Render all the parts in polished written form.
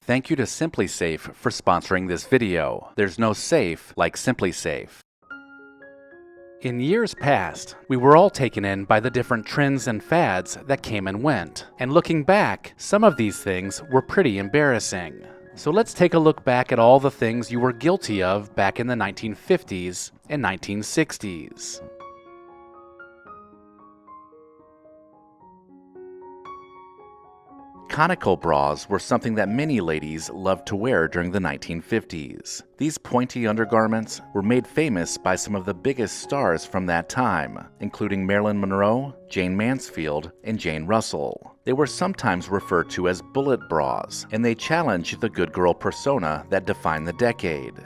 Thank you to SimpliSafe for sponsoring this video. There's no safe like SimpliSafe. In years past, we were all taken in by the different trends and fads that came and went. And looking back, some of these things were pretty embarrassing. So let's take a look back at all the things you were guilty of back in the 1950s and 1960s. Conical bras were something that many ladies loved to wear during the 1950s. These pointy undergarments were made famous by some of the biggest stars from that time, including Marilyn Monroe, Jane Mansfield, and Jane Russell. They were sometimes referred to as bullet bras, and they challenged the good girl persona that defined the decade.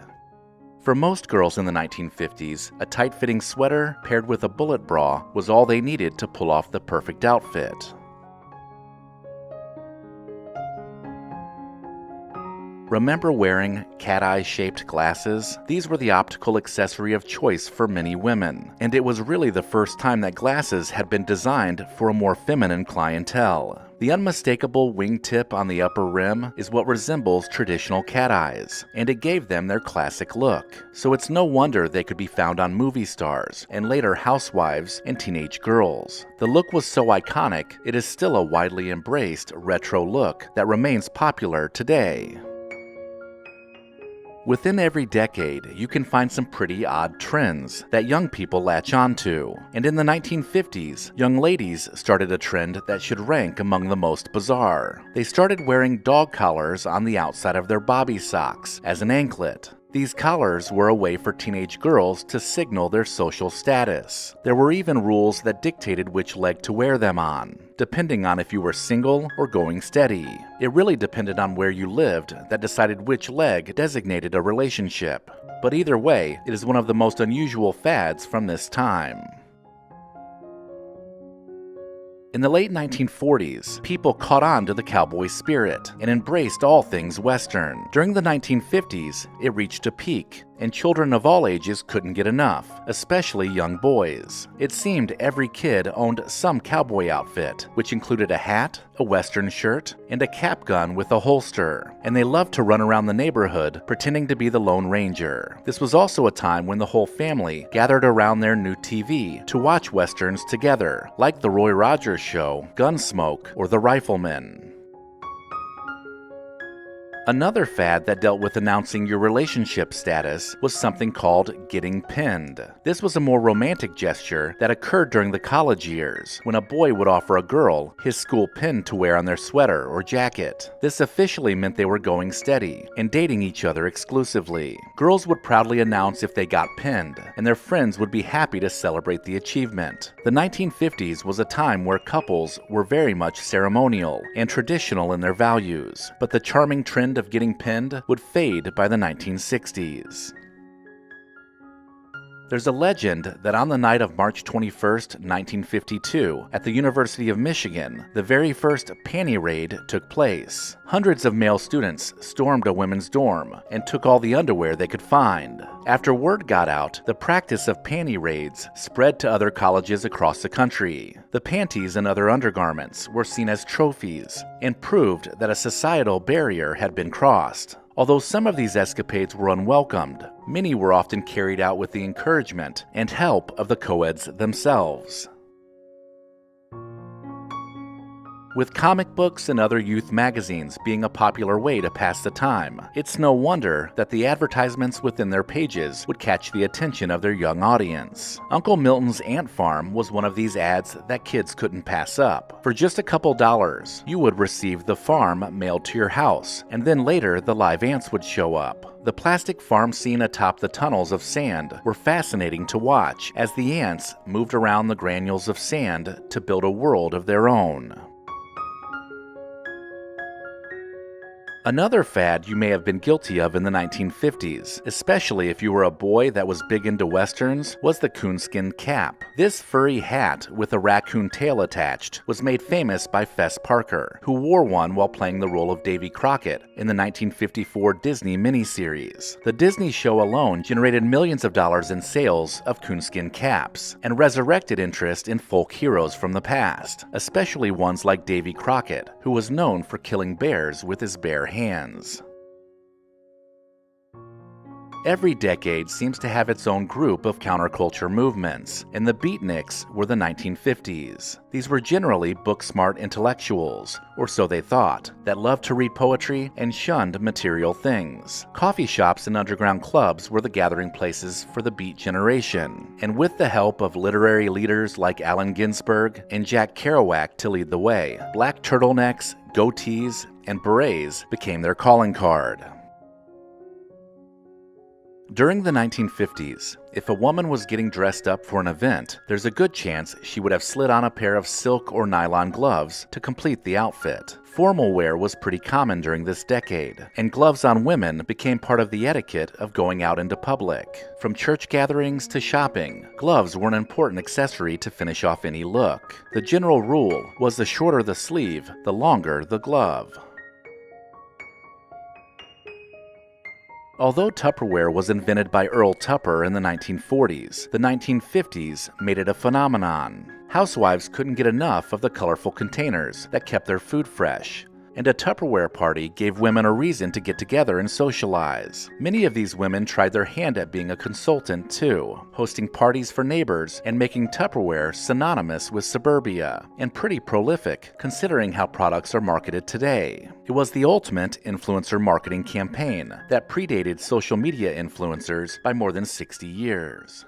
For most girls in the 1950s, a tight-fitting sweater paired with a bullet bra was all they needed to pull off the perfect outfit. Remember wearing cat-eye-shaped glasses? These were the optical accessory of choice for many women, and it was really the first time that glasses had been designed for a more feminine clientele. The unmistakable wingtip on the upper rim is what resembles traditional cat eyes, and it gave them their classic look. So it's no wonder they could be found on movie stars, and later housewives and teenage girls. The look was so iconic, it is still a widely embraced retro look that remains popular today. Within every decade, you can find some pretty odd trends that young people latch onto. And in the 1950s, young ladies started a trend that should rank among the most bizarre. They started wearing dog collars on the outside of their bobby socks as an anklet. These collars were a way for teenage girls to signal their social status. There were even rules that dictated which leg to wear them on, depending on if you were single or going steady. It really depended on where you lived that decided which leg designated a relationship. But either way, it is one of the most unusual fads from this time. In the late 1940s, people caught on to the cowboy spirit and embraced all things Western. During the 1950s, it reached a peak, and children of all ages couldn't get enough, especially young boys. It seemed every kid owned some cowboy outfit, which included a hat, a Western shirt, and a cap gun with a holster, and they loved to run around the neighborhood pretending to be the Lone Ranger. This was also a time when the whole family gathered around their new TV to watch Westerns together, like The Roy Rogers Show, Gunsmoke, or The Rifleman. Another fad that dealt with announcing your relationship status was something called getting pinned. This was a more romantic gesture that occurred during the college years, when a boy would offer a girl his school pin to wear on their sweater or jacket. This officially meant they were going steady and dating each other exclusively. Girls would proudly announce if they got pinned, and their friends would be happy to celebrate the achievement. The 1950s was a time where couples were very much ceremonial and traditional in their values, but the charming trend of getting pinned would fade by the 1960s. There's a legend that on the night of March 21st, 1952, at the University of Michigan, the very first panty raid took place. Hundreds of male students stormed a women's dorm and took all the underwear they could find. After word got out, the practice of panty raids spread to other colleges across the country. The panties and other undergarments were seen as trophies and proved that a societal barrier had been crossed. Although some of these escapades were unwelcomed, many were often carried out with the encouragement and help of the co-eds themselves. With comic books and other youth magazines being a popular way to pass the time, it's no wonder that the advertisements within their pages would catch the attention of their young audience. Uncle Milton's Ant Farm was one of these ads that kids couldn't pass up. For just a couple dollars, you would receive the farm mailed to your house, and then later the live ants would show up. The plastic farm scene atop the tunnels of sand were fascinating to watch as the ants moved around the granules of sand to build a world of their own. Another fad you may have been guilty of in the 1950s, especially if you were a boy that was big into westerns, was the coonskin cap. This furry hat with a raccoon tail attached was made famous by Fess Parker, who wore one while playing the role of Davy Crockett in the 1954 Disney miniseries. The Disney show alone generated millions of dollars in sales of coonskin caps, and resurrected interest in folk heroes from the past, especially ones like Davy Crockett, who was known for killing bears with his bare hands. Every decade seems to have its own group of counterculture movements, and the beatniks were the 1950s. These were generally book-smart intellectuals, or so they thought, that loved to read poetry and shunned material things. Coffee shops and underground clubs were the gathering places for the beat generation, and with the help of literary leaders like Allen Ginsberg and Jack Kerouac to lead the way, black turtlenecks, goatees, and berets became their calling card. During the 1950s, if a woman was getting dressed up for an event, there's a good chance she would have slid on a pair of silk or nylon gloves to complete the outfit. Formal wear was pretty common during this decade, and gloves on women became part of the etiquette of going out into public. From church gatherings to shopping, gloves were an important accessory to finish off any look. The general rule was the shorter the sleeve, the longer the glove. Although Tupperware was invented by Earl Tupper in the 1940s, the 1950s made it a phenomenon. Housewives couldn't get enough of the colorful containers that kept their food fresh, and a Tupperware party gave women a reason to get together and socialize. Many of these women tried their hand at being a consultant too, hosting parties for neighbors and making Tupperware synonymous with suburbia, and pretty prolific considering how products are marketed today. It was the ultimate influencer marketing campaign that predated social media influencers by more than 60 years.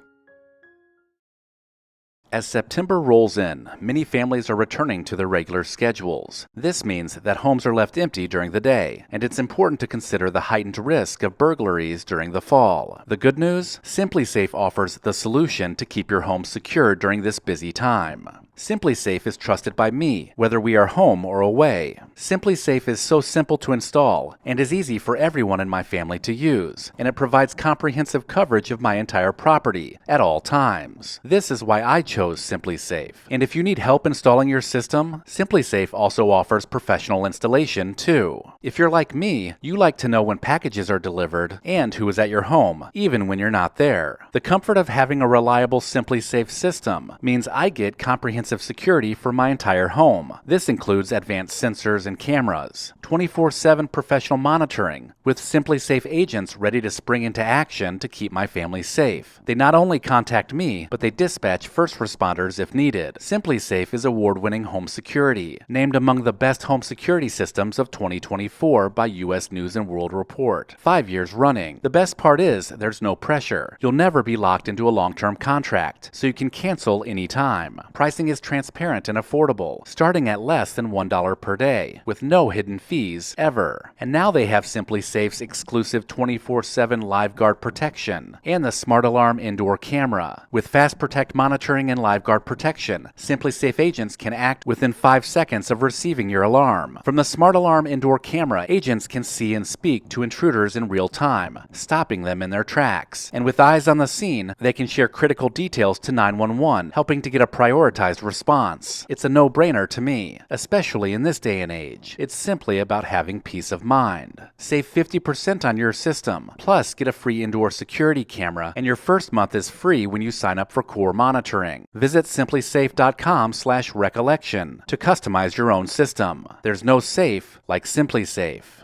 As September rolls in, many families are returning to their regular schedules. This means that homes are left empty during the day, and it's important to consider the heightened risk of burglaries during the fall. The good news? SimpliSafe offers the solution to keep your home secure during this busy time. SimpliSafe is trusted by me, whether we are home or away. SimpliSafe is so simple to install and is easy for everyone in my family to use, and it provides comprehensive coverage of my entire property at all times. This is why I chose SimpliSafe. And if you need help installing your system, SimpliSafe also offers professional installation too. If you're like me, you like to know when packages are delivered and who is at your home, even when you're not there. The comfort of having a reliable SimpliSafe system means I get comprehensive security for my entire home. This includes advanced sensors and cameras, 24/7 professional monitoring, with SimpliSafe agents ready to spring into action to keep my family safe. They not only contact me, but they dispatch first responders if needed. SimpliSafe is award-winning home security, named among the best home security systems of 2024 by U.S. News and World Report. 5 years running. The best part is there's no pressure. You'll never be locked into a long-term contract, so you can cancel anytime. Pricing is transparent and affordable, starting at less than $1 per day, with no hidden fees ever. And now they have SimpliSafe's exclusive 24/7 LiveGuard protection and the Smart Alarm indoor camera. With Fast Protect monitoring and LiveGuard protection, SimpliSafe agents can act within 5 seconds of receiving your alarm. From the Smart Alarm indoor camera, agents can see and speak to intruders in real time, stopping them in their tracks. And with eyes on the scene, they can share critical details to 911, helping to get a prioritized response. It's a no-brainer to me, especially in this day and age. It's simply about having peace of mind. Save 50% on your system, plus get a free indoor security camera, and your first month is free when you sign up for core monitoring. Visit simplisafe.com/recollection to customize your own system. There's no safe like SimpliSafe.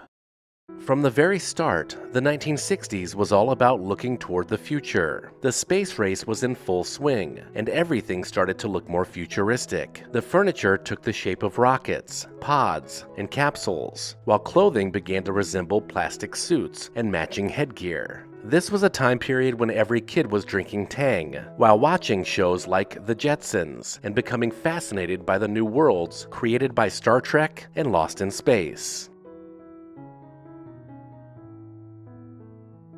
From the very start, the 1960s was all about looking toward the future. The space race was in full swing, and everything started to look more futuristic. The furniture took the shape of rockets, pods, and capsules, while clothing began to resemble plastic suits and matching headgear. This was a time period when every kid was drinking Tang, while watching shows like The Jetsons, and becoming fascinated by the new worlds created by Star Trek and Lost in Space.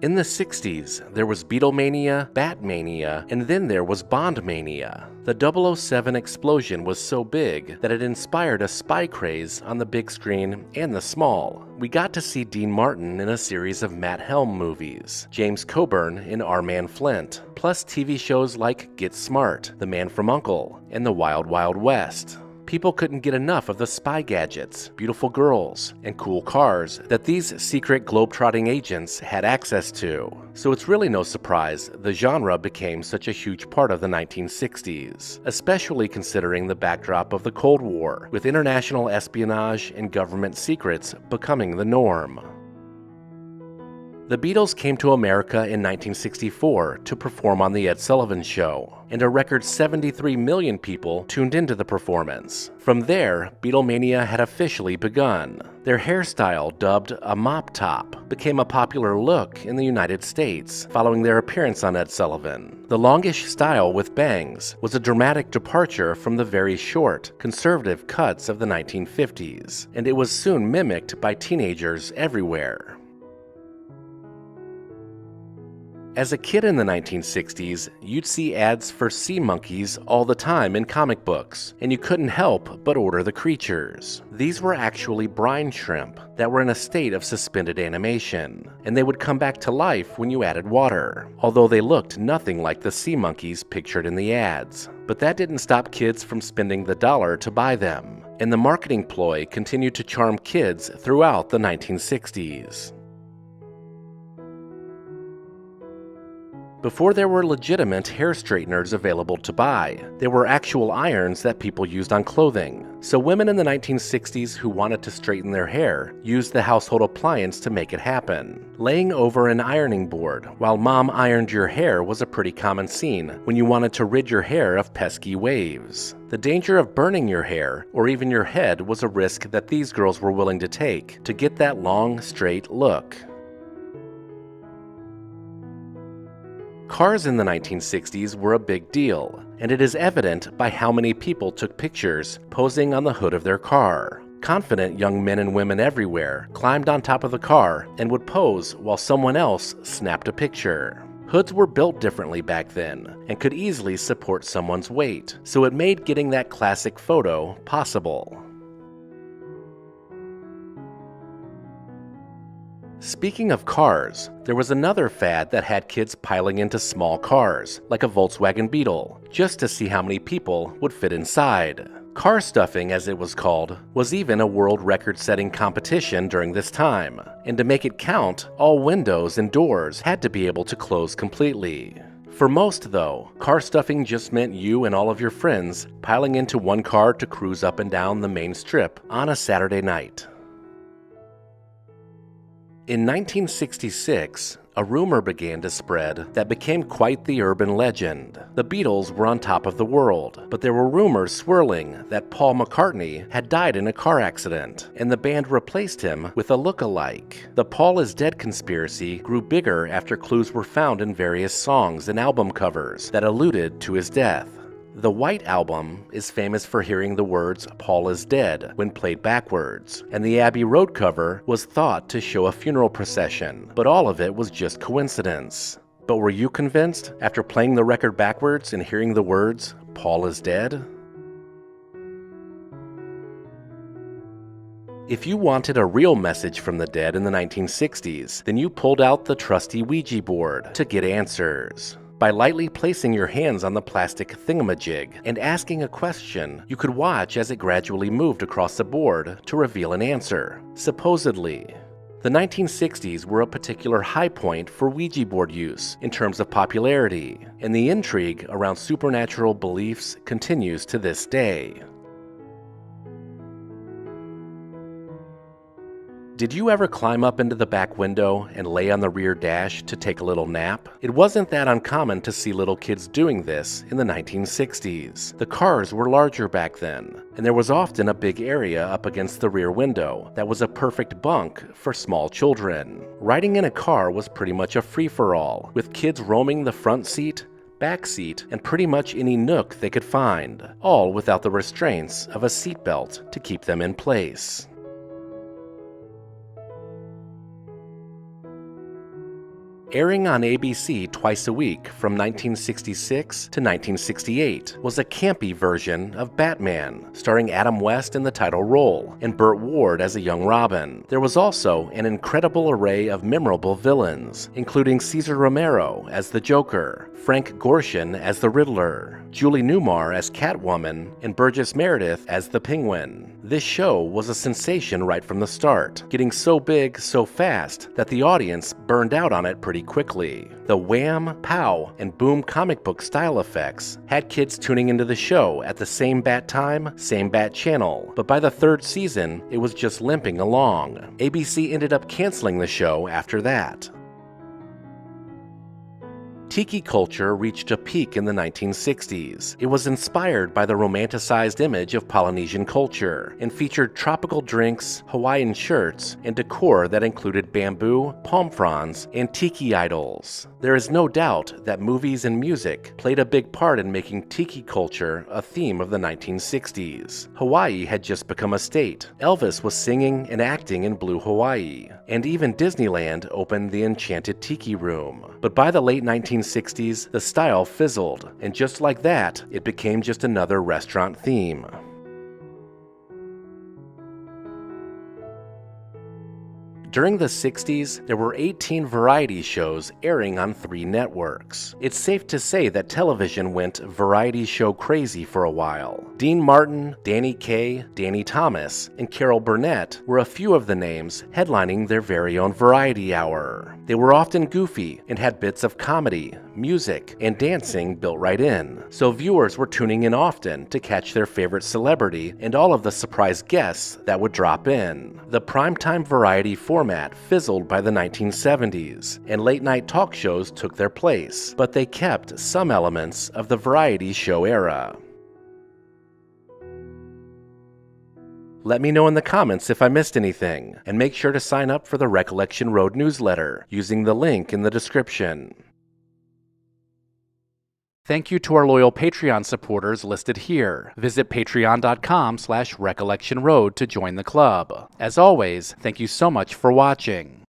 In the 60s, there was Beatlemania, Batmania, and then there was Bondmania. The 007 explosion was so big that it inspired a spy craze on the big screen and the small. We got to see Dean Martin in a series of Matt Helm movies, James Coburn in Our Man Flint, plus TV shows like Get Smart, The Man from U.N.C.L.E., and The Wild Wild West. People couldn't get enough of the spy gadgets, beautiful girls, and cool cars that these secret globetrotting agents had access to. So it's really no surprise the genre became such a huge part of the 1960s, especially considering the backdrop of the Cold War, with international espionage and government secrets becoming the norm. The Beatles came to America in 1964 to perform on The Ed Sullivan Show, and a record 73 million people tuned into the performance. From there, Beatlemania had officially begun. Their hairstyle, dubbed a mop top, became a popular look in the United States following their appearance on Ed Sullivan. The longish style with bangs was a dramatic departure from the very short, conservative cuts of the 1950s, and it was soon mimicked by teenagers everywhere. As a kid in the 1960s, you'd see ads for sea monkeys all the time in comic books, and you couldn't help but order the creatures. These were actually brine shrimp that were in a state of suspended animation, and they would come back to life when you added water, although they looked nothing like the sea monkeys pictured in the ads. But that didn't stop kids from spending the dollar to buy them, and the marketing ploy continued to charm kids throughout the 1960s. Before there were legitimate hair straighteners available to buy, there were actual irons that people used on clothing. So women in the 1960s who wanted to straighten their hair used the household appliance to make it happen. Laying over an ironing board while mom ironed your hair was a pretty common scene when you wanted to rid your hair of pesky waves. The danger of burning your hair, or even your head, was a risk that these girls were willing to take to get that long, straight look. Cars in the 1960s were a big deal, and it is evident by how many people took pictures posing on the hood of their car. Confident young men and women everywhere climbed on top of the car and would pose while someone else snapped a picture. Hoods were built differently back then and could easily support someone's weight, so it made getting that classic photo possible. Speaking of cars, there was another fad that had kids piling into small cars, like a Volkswagen Beetle, just to see how many people would fit inside. Car stuffing, as it was called, was even a world record-setting competition during this time, and to make it count, all windows and doors had to be able to close completely. For most, though, car stuffing just meant you and all of your friends piling into one car to cruise up and down the main strip on a Saturday night. In 1966, a rumor began to spread that became quite the urban legend. The Beatles were on top of the world, but there were rumors swirling that Paul McCartney had died in a car accident, and the band replaced him with a look-alike. The Paul is dead conspiracy grew bigger after clues were found in various songs and album covers that alluded to his death. The White Album is famous for hearing the words "Paul is dead" when played backwards, and the Abbey Road cover was thought to show a funeral procession, but all of it was just coincidence. But were you convinced after playing the record backwards and hearing the words "Paul is dead"? If you wanted a real message from the dead in the 1960s, then you pulled out the trusty Ouija board to get answers. By lightly placing your hands on the plastic thingamajig and asking a question, you could watch as it gradually moved across the board to reveal an answer, supposedly. The 1960s were a particular high point for Ouija board use in terms of popularity, and the intrigue around supernatural beliefs continues to this day. Did you ever climb up into the back window and lay on the rear dash to take a little nap? It wasn't that uncommon to see little kids doing this in the 1960s. The cars were larger back then, and there was often a big area up against the rear window that was a perfect bunk for small children. Riding in a car was pretty much a free-for-all, with kids roaming the front seat, back seat, and pretty much any nook they could find, all without the restraints of a seatbelt to keep them in place. Airing on ABC twice a week from 1966 to 1968 was a campy version of Batman, starring Adam West in the title role and Burt Ward as a young Robin. There was also an incredible array of memorable villains, including Cesar Romero as the Joker, Frank Gorshin as the Riddler, Julie Newmar as Catwoman, and Burgess Meredith as the Penguin. This show was a sensation right from the start, getting so big so fast that the audience burned out on it pretty quickly. The wham, pow, and boom comic book style effects had kids tuning into the show at the same bat time, same bat channel, but by the third season, it was just limping along. ABC ended up canceling the show after that. Tiki culture reached a peak in the 1960s. It was inspired by the romanticized image of Polynesian culture and featured tropical drinks, Hawaiian shirts, and decor that included bamboo, palm fronds, and tiki idols. There is no doubt that movies and music played a big part in making tiki culture a theme of the 1960s. Hawaii had just become a state. Elvis was singing and acting in Blue Hawaii, and even Disneyland opened the Enchanted Tiki Room. But by the late 1960s, the style fizzled, and just like that, it became just another restaurant theme. During the 60s, there were 18 variety shows airing on 3 networks. It's safe to say that television went variety show crazy for a while. Dean Martin, Danny Kaye, Danny Thomas, and Carol Burnett were a few of the names headlining their very own variety hour. They were often goofy and had bits of comedy, music, and dancing built right in, so viewers were tuning in often to catch their favorite celebrity and all of the surprise guests that would drop in. The primetime variety format fizzled by the 1970s, and late-night talk shows took their place, but they kept some elements of the variety show era. Let me know in the comments if I missed anything, and make sure to sign up for the Recollection Road newsletter using the link in the description. Thank you to our loyal Patreon supporters listed here. Visit patreon.com/recollectionroad to join the club. As always, thank you so much for watching.